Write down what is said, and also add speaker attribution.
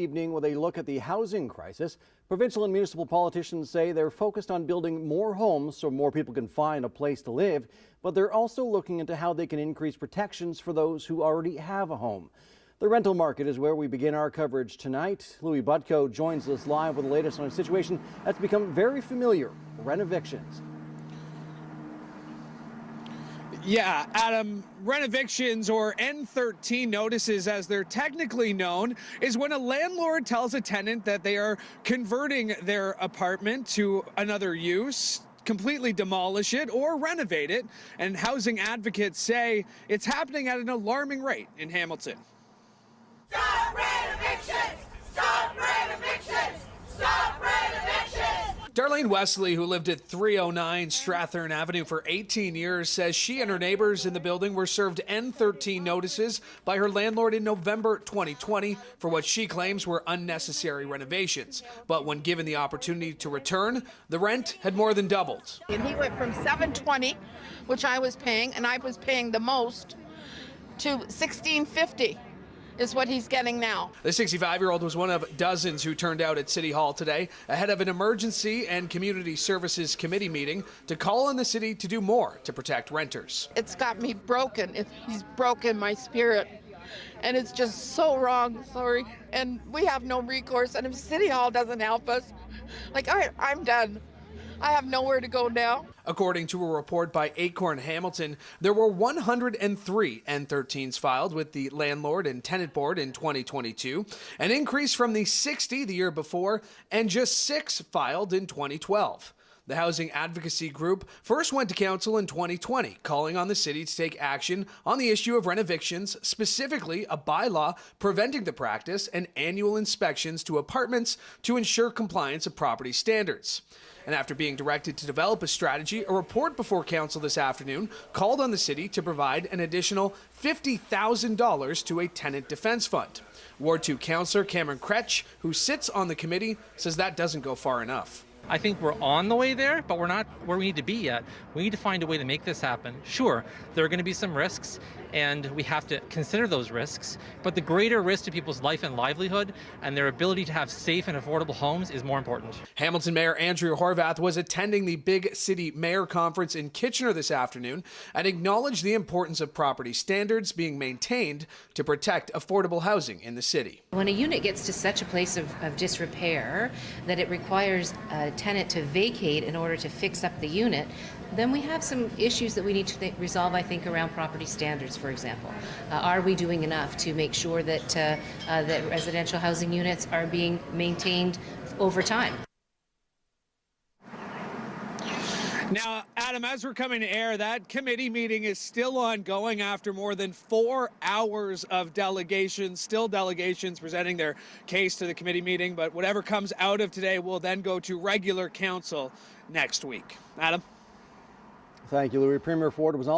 Speaker 1: Evening with a look at the housing crisis. Provincial and municipal politicians say they're focused on building more homes so more people can find a place to live, but they're also looking into how they can increase protections for those who already have a home. The rental market is where we begin our coverage tonight. Louis Butko joins us live with the latest on a situation that's become very familiar: renovictions.
Speaker 2: Yeah, Adam, renovictions, or N13 notices as they're technically known, is when a landlord tells a tenant that they are converting their apartment to another use, completely demolish it, or renovate it. And housing advocates say it's happening at an alarming rate in Hamilton.
Speaker 3: Stop renovictions! Stop renovictions! Stop renovictions!
Speaker 2: Darlene Wesley, who lived at 309 Strathern Avenue for 18 years, says she and her neighbors in the building were served N13 notices by her landlord in November 2020 for what she claims were unnecessary renovations. But when given the opportunity to return, the rent had more than doubled.
Speaker 4: And he went from $720, which I was paying, and I was paying the most, to $1,650. Is what he's getting now.
Speaker 2: The 65-year-old was one of dozens who turned out at City Hall today ahead of an Emergency and Community Services Committee meeting to call on the city to do more to protect renters.
Speaker 4: It's got me broken. He's broken my spirit. And it's just so wrong, sorry. And we have no recourse. And if City Hall doesn't help us, I'm done. I have nowhere to go now.
Speaker 2: According to a report by Acorn Hamilton, there were 103 N13s filed with the Landlord and Tenant Board in 2022, an increase from the 60 the year before, and just 6 filed in 2012. The housing advocacy group first went to council in 2020, calling on the city to take action on the issue of renovictions, specifically a bylaw preventing the practice and annual inspections to apartments to ensure compliance of property standards. And after being directed to develop a strategy, a report before council this afternoon called on the city to provide an additional $50,000 to a tenant defense fund. Ward 2 councillor Cameron Kretsch, who sits on the committee, says that doesn't go far enough.
Speaker 5: I think we're on the way there, but we're not where we need to be yet. We need to find a way to make this happen. Sure, there are going to be some risks, and we have to consider those risks, but the greater risk to people's life and livelihood and their ability to have safe and affordable homes is more important.
Speaker 2: Hamilton Mayor Andrew Horvath was attending the Big City Mayor Conference in Kitchener this afternoon and acknowledged the importance of property standards being maintained to protect affordable housing in the city.
Speaker 6: When a unit gets to such a place of disrepair that it requires a tenant to vacate in order to fix up the unit, then we have some issues that we need to resolve, I think, around property standards, for example. Are we doing enough to make sure that, that residential housing units are being maintained over time?
Speaker 2: Now, Adam, as we're coming to air, that committee meeting is still ongoing after more than 4 hours of delegations, still delegations presenting their case to the committee meeting, but whatever comes out of today will then go to regular council next week. Adam?
Speaker 1: Thank you, Louis. Premier Ford was